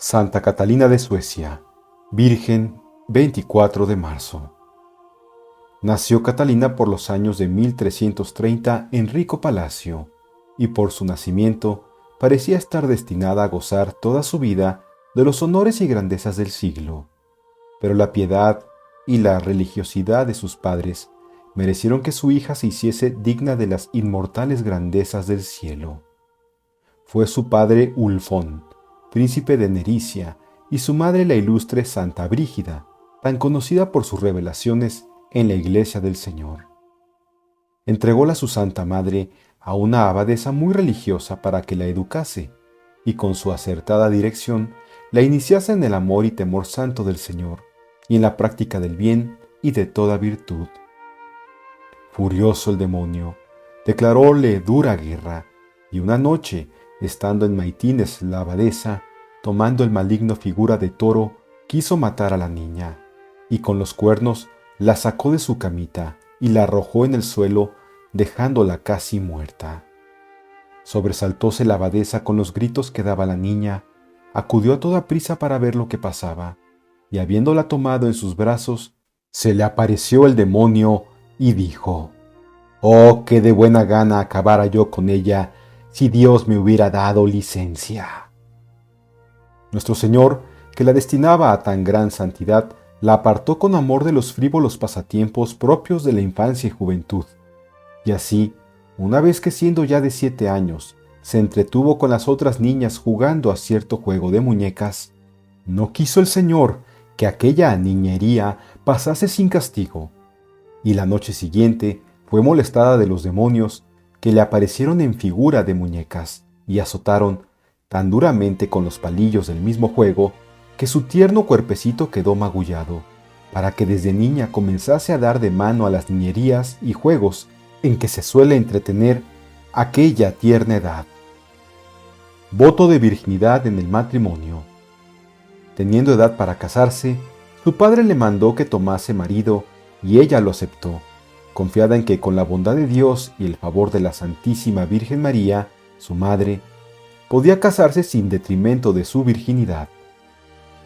Santa Catalina de Suecia, Virgen, 24 de marzo. Nació Catalina por los años de 1330 en rico palacio, y por su nacimiento parecía estar destinada a gozar toda su vida de los honores y grandezas del siglo. Pero la piedad y la religiosidad de sus padres merecieron que su hija se hiciese digna de las inmortales grandezas del cielo. Fue su padre Ulfón, príncipe de Nericia, y su madre la ilustre Santa Brígida, tan conocida por sus revelaciones en la iglesia del Señor. Entrególa su santa madre a una abadesa muy religiosa para que la educase, y con su acertada dirección la iniciase en el amor y temor santo del Señor, y en la práctica del bien y de toda virtud. Furioso el demonio, declaróle dura guerra, y una noche, estando en maitines la abadesa, tomando el maligno figura de toro, quiso matar a la niña, y con los cuernos la sacó de su camita y la arrojó en el suelo, dejándola casi muerta. Sobresaltóse la abadesa con los gritos que daba la niña, acudió a toda prisa para ver lo que pasaba, y habiéndola tomado en sus brazos, se le apareció el demonio y dijo: «Oh, que de buena gana acabara yo con ella, si Dios me hubiera dado licencia». Nuestro Señor, que la destinaba a tan gran santidad, la apartó con amor de los frívolos pasatiempos propios de la infancia y juventud, y así, una vez que siendo ya de 7 años, se entretuvo con las otras niñas jugando a cierto juego de muñecas, no quiso el Señor que aquella niñería pasase sin castigo, y la noche siguiente fue molestada de los demonios que le aparecieron en figura de muñecas y azotaron tan duramente con los palillos del mismo juego que su tierno cuerpecito quedó magullado, para que desde niña comenzase a dar de mano a las niñerías y juegos en que se suele entretener aquella tierna edad. Voto de virginidad en el matrimonio. Teniendo edad para casarse, su padre le mandó que tomase marido y ella lo aceptó, confiada en que con la bondad de Dios y el favor de la Santísima Virgen María, su madre, podía casarse sin detrimento de su virginidad.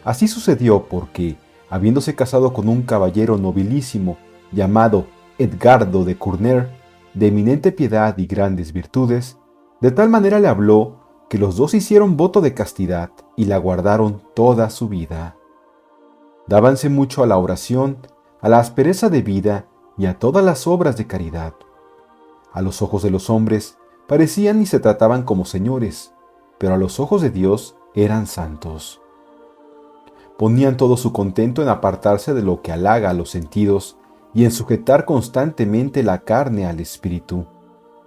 Así sucedió porque, habiéndose casado con un caballero nobilísimo llamado Edgardo de Corner, de eminente piedad y grandes virtudes, de tal manera le habló que los dos hicieron voto de castidad y la guardaron toda su vida. Dábanse mucho a la oración, a la aspereza de vida y a todas las obras de caridad. A los ojos de los hombres parecían y se trataban como señores, pero a los ojos de Dios eran santos. Ponían todo su contento en apartarse de lo que halaga a los sentidos y en sujetar constantemente la carne al espíritu,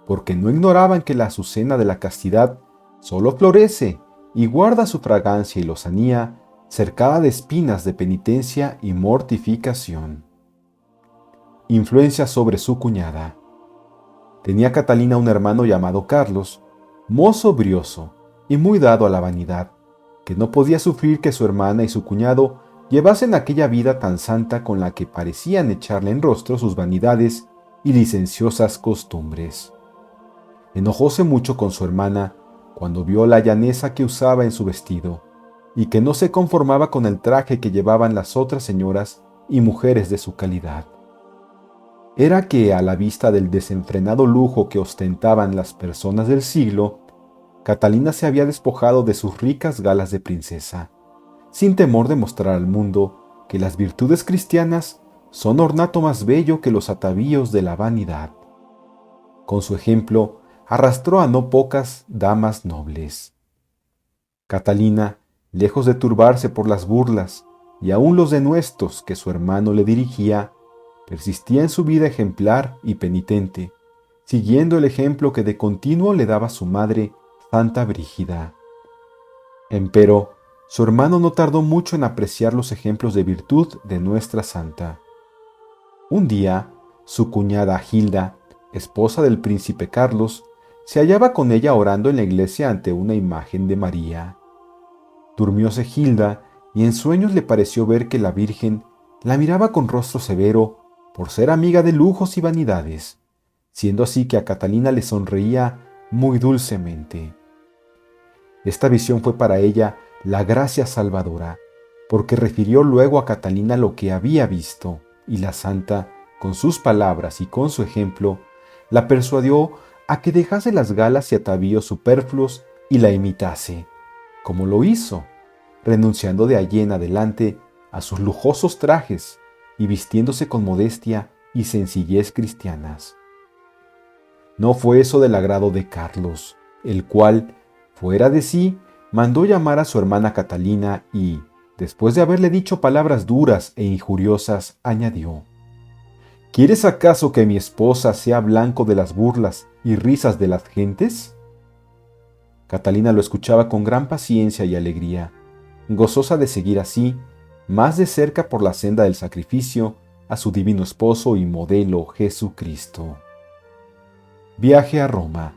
porque no ignoraban que la azucena de la castidad solo florece y guarda su fragancia y lozanía cercada de espinas de penitencia y mortificación. Influencia sobre su cuñada. Tenía Catalina un hermano llamado Carlos, mozo brioso y muy dado a la vanidad, que no podía sufrir que su hermana y su cuñado llevasen aquella vida tan santa con la que parecían echarle en rostro sus vanidades y licenciosas costumbres. Enojóse mucho con su hermana cuando vio la llaneza que usaba en su vestido, y que no se conformaba con el traje que llevaban las otras señoras y mujeres de su calidad. Era que, a la vista del desenfrenado lujo que ostentaban las personas del siglo, Catalina se había despojado de sus ricas galas de princesa, sin temor de mostrar al mundo que las virtudes cristianas son ornato más bello que los atavíos de la vanidad. Con su ejemplo, arrastró a no pocas damas nobles. Catalina, lejos de turbarse por las burlas y aun los denuestos que su hermano le dirigía, persistía en su vida ejemplar y penitente, siguiendo el ejemplo que de continuo le daba su madre, Santa Brígida. Empero, su hermano no tardó mucho en apreciar los ejemplos de virtud de nuestra santa. Un día, su cuñada Gilda, esposa del príncipe Carlos, se hallaba con ella orando en la iglesia ante una imagen de María. Durmióse Gilda y en sueños le pareció ver que la Virgen la miraba con rostro severo por ser amiga de lujos y vanidades, siendo así que a Catalina le sonreía muy dulcemente. Esta visión fue para ella la gracia salvadora, porque refirió luego a Catalina lo que había visto, y la santa, con sus palabras y con su ejemplo, la persuadió a que dejase las galas y atavíos superfluos y la imitase, como lo hizo, renunciando de allí en adelante a sus lujosos trajes y vistiéndose con modestia y sencillez cristianas. No fue eso del agrado de Carlos, el cual, fuera de sí, mandó llamar a su hermana Catalina y, después de haberle dicho palabras duras e injuriosas, añadió: ¿Quieres acaso que mi esposa sea blanco de las burlas y risas de las gentes? Catalina lo escuchaba con gran paciencia y alegría, gozosa de seguir así, más de cerca por la senda del sacrificio, a su divino esposo y modelo Jesucristo. Viaje a Roma.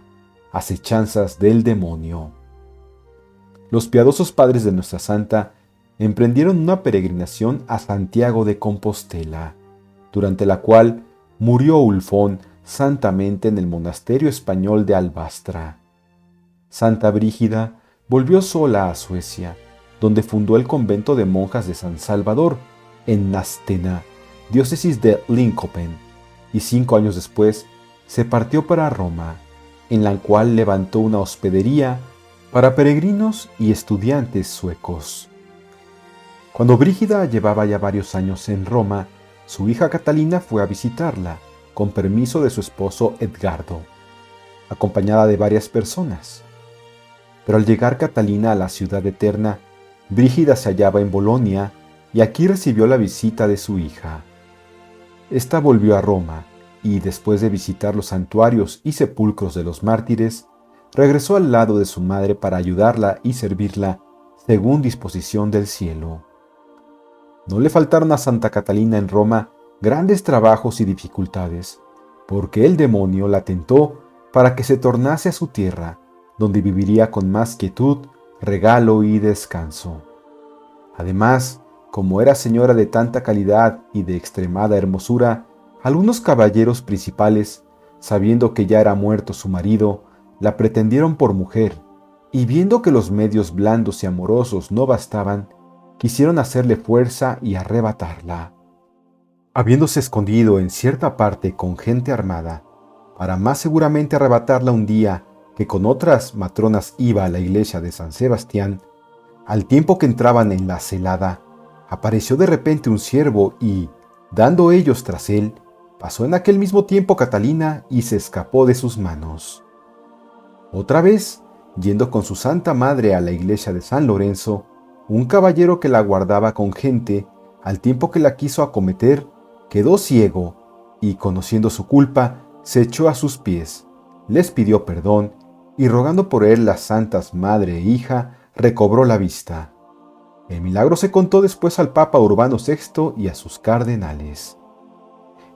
Acechanzas del demonio. Los piadosos padres de nuestra santa emprendieron una peregrinación a Santiago de Compostela, durante la cual murió Ulfón santamente en el monasterio español de Albastra. Santa Brígida volvió sola a Suecia, donde fundó el convento de monjas de San Salvador, en Nástena, diócesis de Linköping, y 5 años después se partió para Roma, en la cual levantó una hospedería para peregrinos y estudiantes suecos. Cuando Brígida llevaba ya varios años en Roma, su hija Catalina fue a visitarla, con permiso de su esposo Edgardo, acompañada de varias personas. Pero al llegar Catalina a la ciudad eterna, Brígida se hallaba en Bolonia y aquí recibió la visita de su hija. Esta volvió a Roma y, después de visitar los santuarios y sepulcros de los mártires, regresó al lado de su madre para ayudarla y servirla según disposición del cielo. No le faltaron a Santa Catalina en Roma grandes trabajos y dificultades, porque el demonio la tentó para que se tornase a su tierra, donde viviría con más quietud, regalo y descanso. Además, como era señora de tanta calidad y de extremada hermosura, algunos caballeros principales, sabiendo que ya era muerto su marido, la pretendieron por mujer, y viendo que los medios blandos y amorosos no bastaban, quisieron hacerle fuerza y arrebatarla. Habiéndose escondido en cierta parte con gente armada, para más seguramente arrebatarla un día que con otras matronas iba a la iglesia de San Sebastián, al tiempo que entraban en la celada, apareció de repente un ciervo y, dando ellos tras él, pasó en aquel mismo tiempo Catalina y se escapó de sus manos. Otra vez, yendo con su santa madre a la iglesia de San Lorenzo, un caballero que la guardaba con gente, al tiempo que la quiso acometer, quedó ciego y, conociendo su culpa, se echó a sus pies, les pidió perdón y, rogando por él las santas madre e hija, recobró la vista. El milagro se contó después al Papa Urbano VI y a sus cardenales.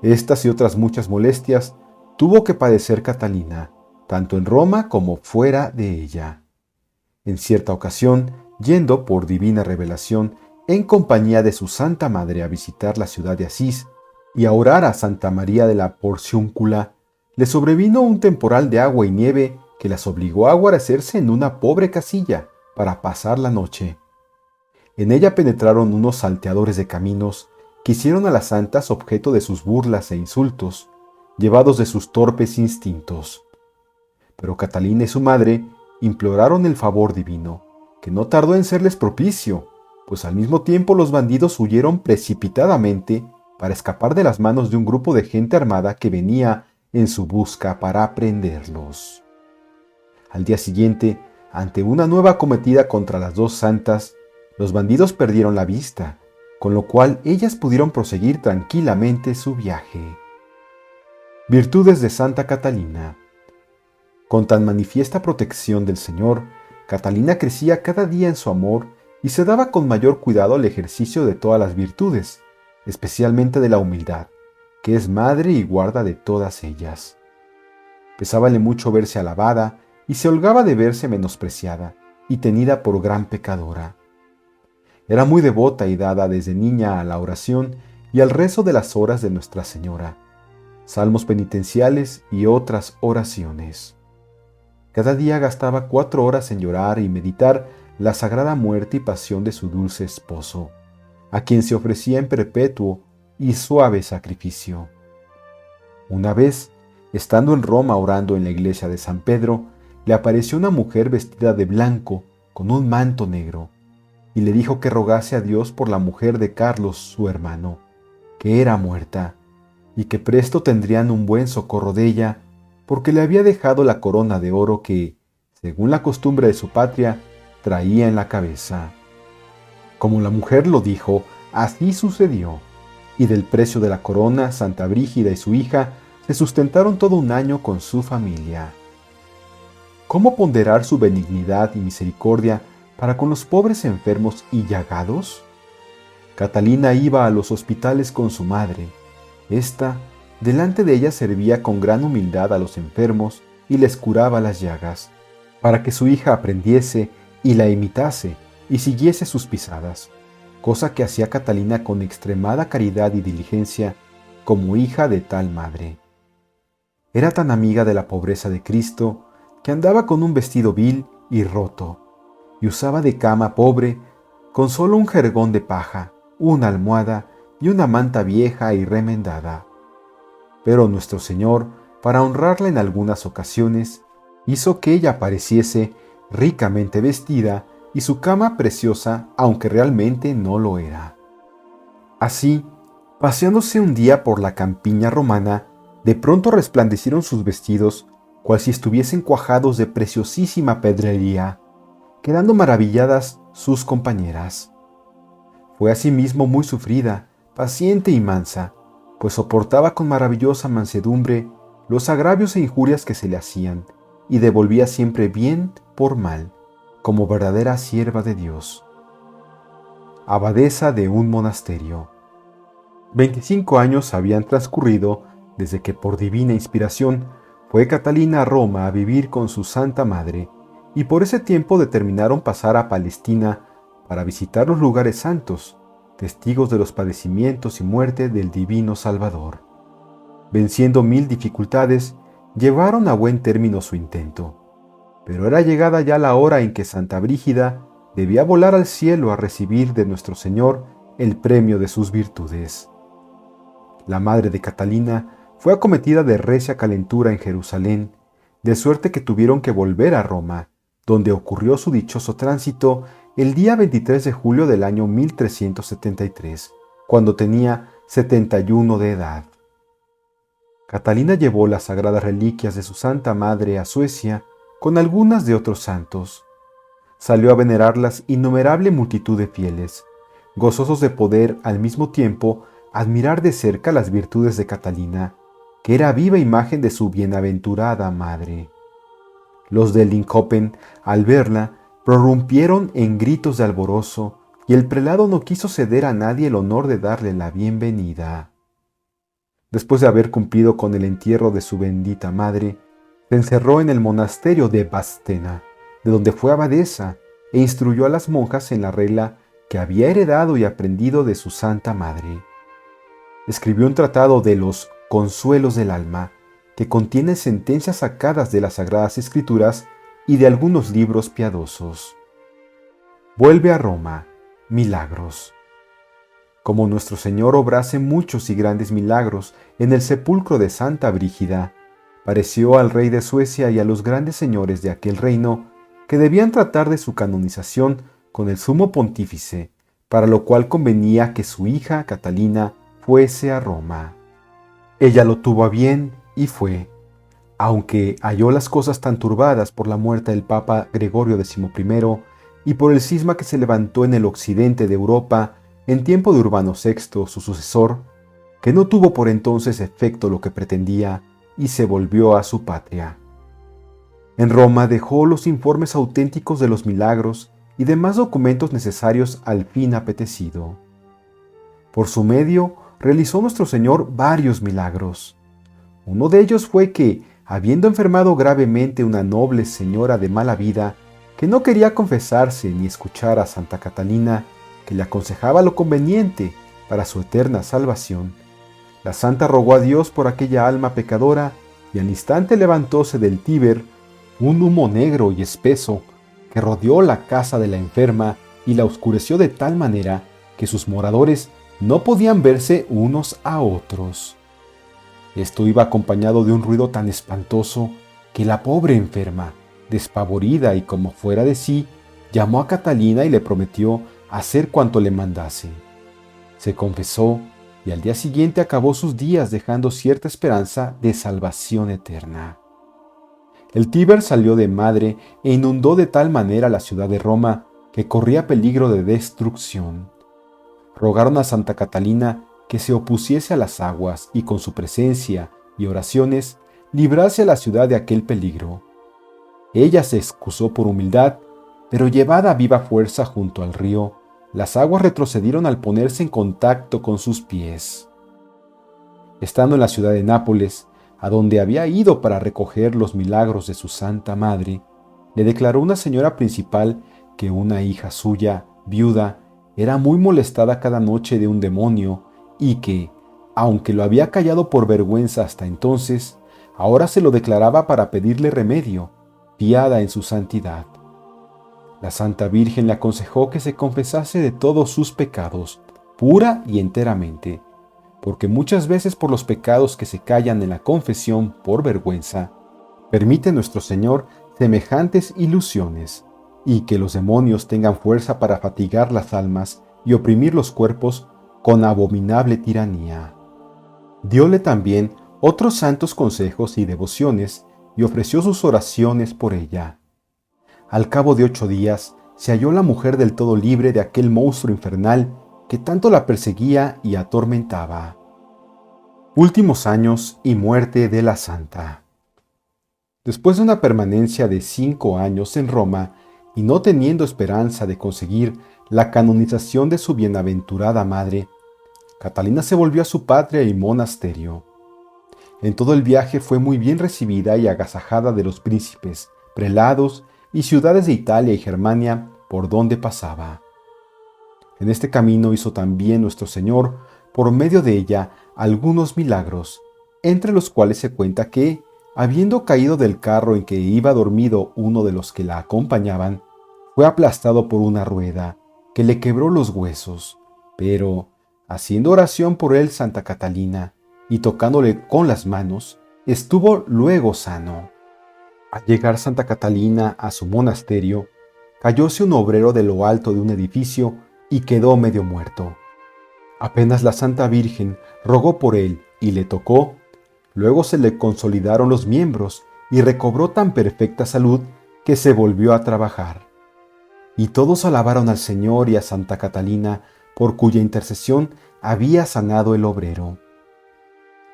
Estas y otras muchas molestias tuvo que padecer Catalina, tanto en Roma como fuera de ella. En cierta ocasión, yendo por divina revelación en compañía de su Santa Madre a visitar la ciudad de Asís y a orar a Santa María de la Porciúncula, le sobrevino un temporal de agua y nieve que las obligó a guarecerse en una pobre casilla para pasar la noche. En ella penetraron unos salteadores de caminos que hicieron a las santas objeto de sus burlas e insultos, llevados de sus torpes instintos. Pero Catalina y su madre imploraron el favor divino, que no tardó en serles propicio, pues al mismo tiempo los bandidos huyeron precipitadamente para escapar de las manos de un grupo de gente armada que venía en su busca para prenderlos. Al día siguiente, ante una nueva acometida contra las dos santas, los bandidos perdieron la vista, con lo cual ellas pudieron proseguir tranquilamente su viaje. Virtudes de Santa Catalina. Con tan manifiesta protección del Señor, Catalina crecía cada día en su amor y se daba con mayor cuidado al ejercicio de todas las virtudes, especialmente de la humildad, que es madre y guarda de todas ellas. Pesábale mucho verse alabada y se holgaba de verse menospreciada y tenida por gran pecadora. Era muy devota y dada desde niña a la oración y al rezo de las horas de Nuestra Señora, salmos penitenciales y otras oraciones. Cada día gastaba 4 horas en llorar y meditar la sagrada muerte y pasión de su dulce esposo, a quien se ofrecía en perpetuo y suave sacrificio. Una vez, estando en Roma orando en la iglesia de San Pedro, le apareció una mujer vestida de blanco con un manto negro, y le dijo que rogase a Dios por la mujer de Carlos, su hermano, que era muerta, y que presto tendrían un buen socorro de ella, porque le había dejado la corona de oro que, según la costumbre de su patria, traía en la cabeza. Como la mujer lo dijo, así sucedió, y del precio de la corona, Santa Brígida y su hija se sustentaron todo un año con su familia. ¿Cómo ponderar su benignidad y misericordia para con los pobres enfermos y llagados? Catalina iba a los hospitales con su madre. Esta, delante de ella, servía con gran humildad a los enfermos y les curaba las llagas, para que su hija aprendiese y la imitase y siguiese sus pisadas, cosa que hacía Catalina con extremada caridad y diligencia como hija de tal madre. Era tan amiga de la pobreza de Cristo que andaba con un vestido vil y roto, y usaba de cama pobre con solo un jergón de paja, una almohada y una manta vieja y remendada. Pero nuestro Señor, para honrarla en algunas ocasiones, hizo que ella apareciese ricamente vestida y su cama preciosa, aunque realmente no lo era. Así, paseándose un día por la campiña romana, de pronto resplandecieron sus vestidos, cual si estuviesen cuajados de preciosísima pedrería, quedando maravilladas sus compañeras. Fue asimismo muy sufrida, paciente y mansa, pues soportaba con maravillosa mansedumbre los agravios e injurias que se le hacían, y devolvía siempre bien por mal, como verdadera sierva de Dios. Abadesa de un monasterio. 25 años habían transcurrido desde que por divina inspiración fue Catalina a Roma a vivir con su Santa Madre, y por ese tiempo determinaron pasar a Palestina para visitar los lugares santos, testigos de los padecimientos y muerte del Divino Salvador. Venciendo 1000 dificultades, llevaron a buen término su intento, pero era llegada ya la hora en que Santa Brígida debía volar al cielo a recibir de nuestro Señor el premio de sus virtudes. La madre de Catalina fue acometida de recia calentura en Jerusalén, de suerte que tuvieron que volver a Roma, donde ocurrió su dichoso tránsito el día 23 de julio del año 1373, cuando tenía 71 de edad. Catalina llevó las sagradas reliquias de su Santa Madre a Suecia con algunas de otros santos. Salió a venerarlas innumerable multitud de fieles, gozosos de poder al mismo tiempo admirar de cerca las virtudes de Catalina, que era viva imagen de su bienaventurada madre. Los de Linköping, al verla, prorrumpieron en gritos de alborozo, y el prelado no quiso ceder a nadie el honor de darle la bienvenida. Después de haber cumplido con el entierro de su bendita madre, se encerró en el monasterio de Bastena, de donde fue abadesa, e instruyó a las monjas en la regla que había heredado y aprendido de su Santa Madre. Escribió un tratado de los Consuelos del Alma, que contiene sentencias sacadas de las Sagradas Escrituras y de algunos libros piadosos. Vuelve a Roma. Milagros. Como nuestro Señor obrase muchos y grandes milagros en el sepulcro de Santa Brígida, pareció al rey de Suecia y a los grandes señores de aquel reino que debían tratar de su canonización con el sumo pontífice, para lo cual convenía que su hija Catalina fuese a Roma. Ella lo tuvo a bien y fue, aunque halló las cosas tan turbadas por la muerte del Papa Gregorio XI y por el cisma que se levantó en el occidente de Europa en tiempo de Urbano VI, su sucesor, que no tuvo por entonces efecto lo que pretendía y se volvió a su patria. En Roma dejó los informes auténticos de los milagros y demás documentos necesarios al fin apetecido. Por su medio realizó nuestro Señor varios milagros. Uno de ellos fue que, habiendo enfermado gravemente una noble señora de mala vida, que no quería confesarse ni escuchar a Santa Catalina, que le aconsejaba lo conveniente para su eterna salvación, la santa rogó a Dios por aquella alma pecadora, y al instante levantóse del Tíber un humo negro y espeso, que rodeó la casa de la enferma y la oscureció de tal manera que sus moradores no podían verse unos a otros. Esto iba acompañado de un ruido tan espantoso que la pobre enferma, despavorida y como fuera de sí, llamó a Catalina y le prometió hacer cuanto le mandase. Se confesó y al día siguiente acabó sus días dejando cierta esperanza de salvación eterna. El Tíber salió de madre e inundó de tal manera la ciudad de Roma que corría peligro de destrucción. Rogaron a Santa Catalina que se opusiese a las aguas y con su presencia y oraciones librase a la ciudad de aquel peligro. Ella se excusó por humildad, pero llevada a viva fuerza junto al río, las aguas retrocedieron al ponerse en contacto con sus pies. Estando en la ciudad de Nápoles, a donde había ido para recoger los milagros de su Santa Madre, le declaró una señora principal que una hija suya, viuda, era muy molestada cada noche de un demonio y que, aunque lo había callado por vergüenza hasta entonces, ahora se lo declaraba para pedirle remedio, fiada en su santidad. La Santa Virgen le aconsejó que se confesase de todos sus pecados, pura y enteramente, porque muchas veces por los pecados que se callan en la confesión por vergüenza, permite nuestro Señor semejantes ilusiones, y que los demonios tengan fuerza para fatigar las almas y oprimir los cuerpos con abominable tiranía. Dióle también otros santos consejos y devociones y ofreció sus oraciones por ella. Al cabo de 8 días, se halló la mujer del todo libre de aquel monstruo infernal que tanto la perseguía y atormentaba. Últimos años y muerte de la santa. Después de una permanencia de 5 años en Roma y no teniendo esperanza de conseguir la canonización de su bienaventurada madre, Catalina se volvió a su patria y monasterio. En todo el viaje fue muy bien recibida y agasajada de los príncipes, prelados y ciudades de Italia y Germania por donde pasaba. En este camino hizo también nuestro Señor, por medio de ella, algunos milagros, entre los cuales se cuenta que, habiendo caído del carro en que iba dormido uno de los que la acompañaban, fue aplastado por una rueda, que le quebró los huesos, pero, haciendo oración por él Santa Catalina, y tocándole con las manos, estuvo luego sano. Al llegar Santa Catalina a su monasterio, cayóse un obrero de lo alto de un edificio y quedó medio muerto. Apenas la Santa Virgen rogó por él y le tocó, luego se le consolidaron los miembros y recobró tan perfecta salud que se volvió a trabajar. Y todos alabaron al Señor y a Santa Catalina, por cuya intercesión había sanado el obrero.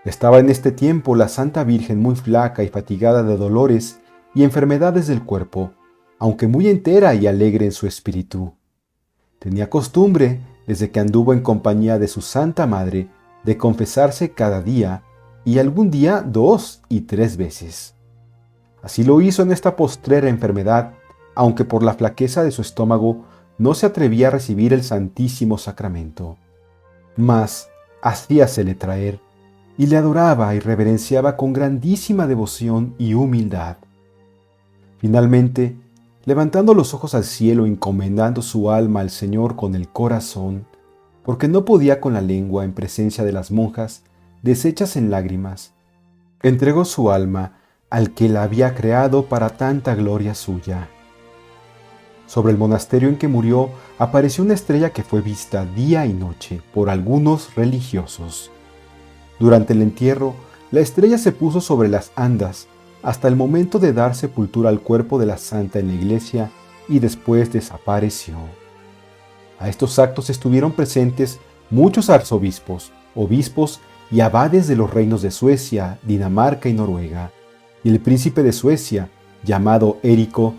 Estaba en este tiempo la Santa Virgen muy flaca y fatigada de dolores y enfermedades del cuerpo, aunque muy entera y alegre en su espíritu. Tenía costumbre, desde que anduvo en compañía de su Santa Madre, de confesarse cada día, y algún día 2 y 3 veces. Así lo hizo en esta postrera enfermedad, aunque por la flaqueza de su estómago no se atrevía a recibir el Santísimo Sacramento. Mas hacíasele traer, y le adoraba y reverenciaba con grandísima devoción y humildad. Finalmente, levantando los ojos al cielo, encomendando su alma al Señor con el corazón, porque no podía con la lengua en presencia de las monjas, deshechas en lágrimas, entregó su alma al que la había creado para tanta gloria suya. Sobre el monasterio en que murió apareció una estrella que fue vista día y noche por algunos religiosos. Durante el entierro, la estrella se puso sobre las andas hasta el momento de dar sepultura al cuerpo de la santa en la iglesia y después desapareció. A estos actos estuvieron presentes muchos arzobispos, obispos y abades de los reinos de Suecia, Dinamarca y Noruega, y el príncipe de Suecia, llamado Érico,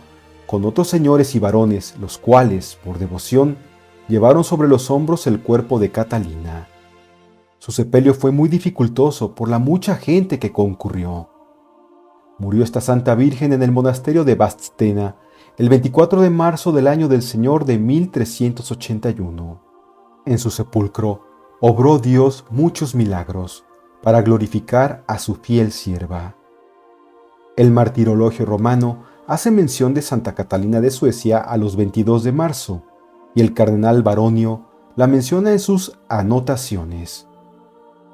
con otros señores y varones, los cuales, por devoción, llevaron sobre los hombros el cuerpo de Catalina. Su sepelio fue muy dificultoso por la mucha gente que concurrió. Murió esta Santa Virgen en el monasterio de Vadstena el 24 de marzo del año del Señor de 1381. En su sepulcro obró Dios muchos milagros para glorificar a su fiel sierva. El martirologio romano hace mención de Santa Catalina de Suecia a los 22 de marzo, y el cardenal Baronio la menciona en sus anotaciones.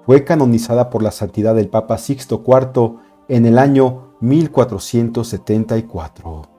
Fue canonizada por la santidad del Papa Sixto IV en el año 1474.